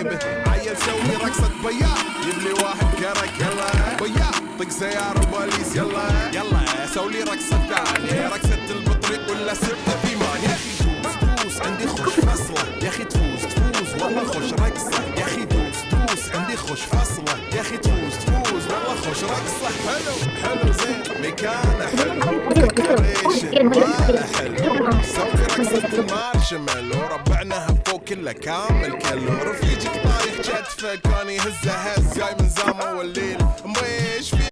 صاحبه عيل سوي رقصة بياع يبلي واحد كرك يلا بياع طق سيارة بوليس يلا يلا سولي رقصة ثانية رقصة البطريق ولا سبت ثيمان يا أخي دوس عندي خوش فصلة يا أخي تفوز والله خوش رقصة يا أخي دوس عندي خوش فصلة يا أخي تفوز والله خوش رقصة حلو زين مكانه حلو ديكوريشن ماله حلو سوي رقصة المارشميلو وربعناها فوق كله كامل كله رفيجك طايح كتفه كان يهزه هز جاي من زامه والليل ميش